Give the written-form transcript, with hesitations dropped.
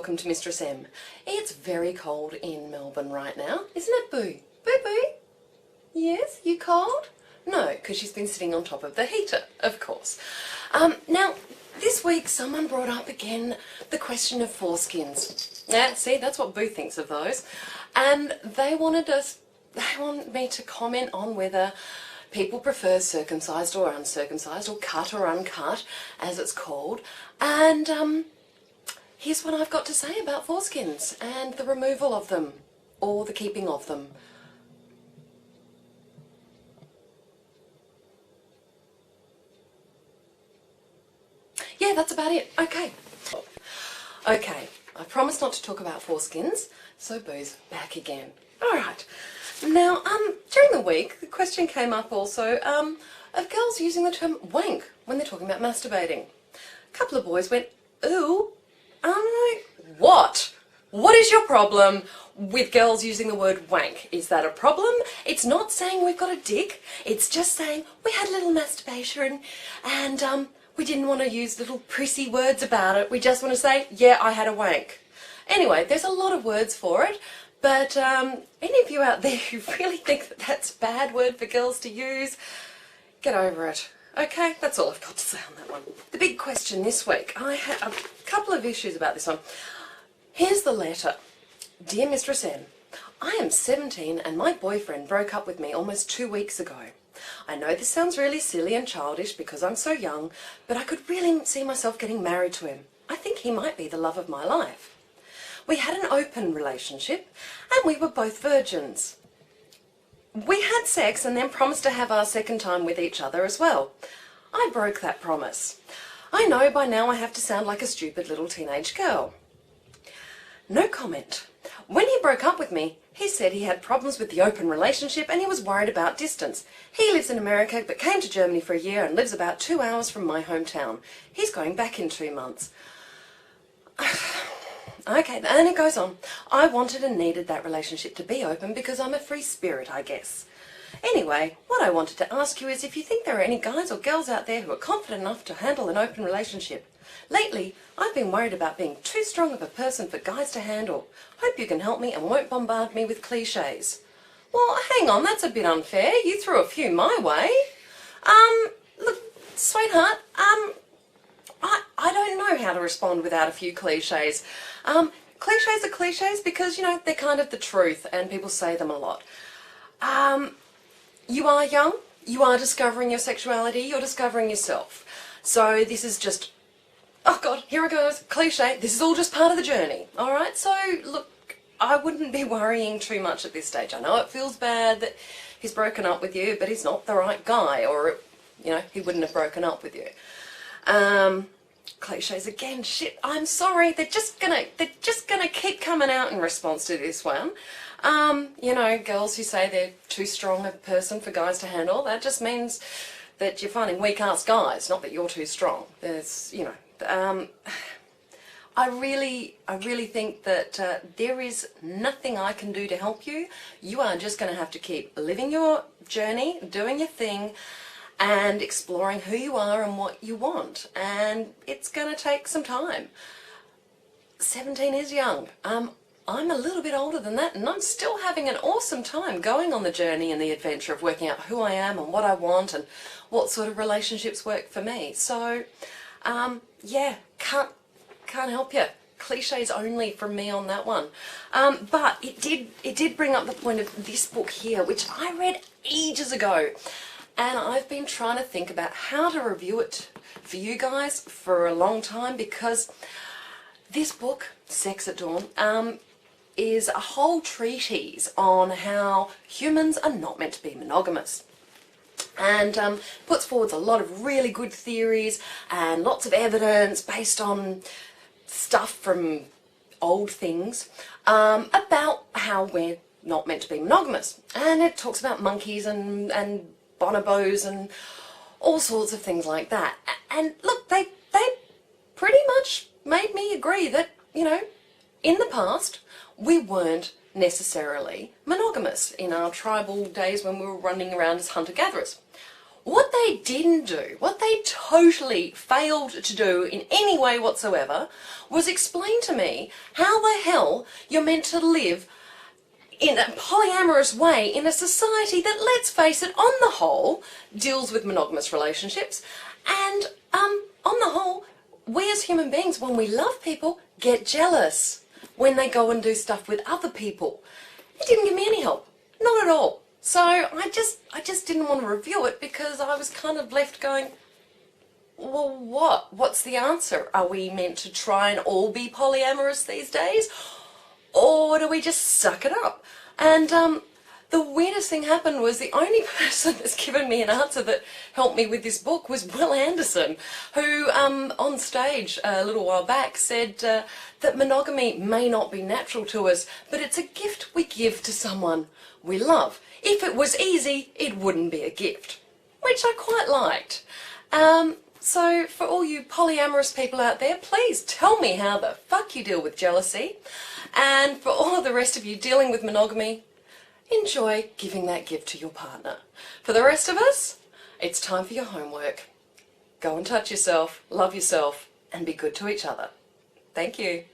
welcome to Mistress M. It's very cold in Melbourne right now, isn't it, Boo? Boo Boo? Yes, you cold? No, because she's been sitting on top of the heater, of course. Now, this week someone brought up again the question of foreskins. Yeah, see, that's what Boo thinks of those. And they want me to comment on whether people prefer circumcised or uncircumcised, or cut or uncut, as it's called. And here's what I've got to say about foreskins and the removal of them, or the keeping of them. Yeah, that's about it. Okay. Okay, I promised not to talk about foreskins, so Boo's back again. Alright. Now, during the week, the question came up also of girls using the term wank when they're talking about masturbating. A couple of boys went, ooh. I'm like, what? What is your problem with girls using the word wank? Is that a problem? It's not saying we've got a dick, it's just saying we had a little masturbation and we didn't want to use little prissy words about it. We just want to say, yeah, I had a wank. Anyway, there's a lot of words for it, but any of you out there who really think that that's a bad word for girls to use, get over it. Okay, that's all I've got to say on that one. The big question this week, I had a couple of issues about this one. Here's the letter. Dear Mistress M, I am 17 and my boyfriend broke up with me almost 2 weeks ago. I know this sounds really silly and childish because I'm so young, but I could really see myself getting married to him. I think he might be the love of my life. We had an open relationship and we were both virgins. We had sex and then promised to have our second time with each other as well. I broke that promise. I know by now I have to sound like a stupid little teenage girl. No comment. When he broke up with me, he said he had problems with the open relationship and he was worried about distance. He lives in America but came to Germany for a year and lives about 2 hours from my hometown. He's going back in 2 months. Okay, and it goes on. I wanted and needed that relationship to be open because I'm a free spirit, I guess. Anyway, what I wanted to ask you is if you think there are any guys or girls out there who are confident enough to handle an open relationship. Lately, I've been worried about being too strong of a person for guys to handle. Hope you can help me and won't bombard me with cliches. Well, hang on, that's a bit unfair. You threw a few my way. Look, sweetheart, I don't know how to respond without a few cliches. Cliches are cliches because, you know, they're kind of the truth and people say them a lot. You are young, you are discovering your sexuality, you're discovering yourself. So this is just, oh God, here it goes, cliche, this is all just part of the journey, alright? So look, I wouldn't be worrying too much at this stage. I know it feels bad that he's broken up with you, but he's not the right guy, or, you know, he wouldn't have broken up with you. Cliches again, shit, I'm sorry, they're just gonna keep coming out in response to this one. You know, girls who say they're too strong a person for guys to handle, that just means that you're finding weak-ass guys, not that you're too strong. There's, you know, I really think that there is nothing I can do to help you. You are just going to have to keep living your journey, doing your thing, and exploring who you are and what you want, and it's going to take some time. 17 is young. I'm a little bit older than that and I'm still having an awesome time going on the journey and the adventure of working out who I am and what I want and what sort of relationships work for me. So yeah, can't help you. Cliches only from me on that one. But it did bring up the point of this book here, which I read ages ago. And I've been trying to think about how to review it for you guys for a long time, because this book, Sex at Dawn, is a whole treatise on how humans are not meant to be monogamous. And puts forward a lot of really good theories and lots of evidence based on stuff from old things about how we're not meant to be monogamous. And it talks about monkeys and bonobos and all sorts of things like that. And look, they pretty much made me agree that, you know, in the past we weren't necessarily monogamous in our tribal days when we were running around as hunter-gatherers. What they didn't do, what they totally failed to do in any way whatsoever, was explain to me how the hell you're meant to live in a polyamorous way in a society that, let's face it, on the whole, deals with monogamous relationships. And on the whole, we as human beings, when we love people, get jealous when they go and do stuff with other people. It didn't give me any help. Not at all. So I just didn't want to review it because I was kind of left going, well, what? What's the answer? Are we meant to try and all be polyamorous these days? Or do we just suck it up? And the weirdest thing happened was the only person that's given me an answer that helped me with this book was Will Anderson, who on stage a little while back said that monogamy may not be natural to us, but it's a gift we give to someone we love. If it was easy, it wouldn't be a gift, which I quite liked. So for all you polyamorous people out there, please tell me how the fuck you deal with jealousy. And for all of the rest of you dealing with monogamy, enjoy giving that gift to your partner. For the rest of us, it's time for your homework. Go and touch yourself, love yourself, and be good to each other. Thank you.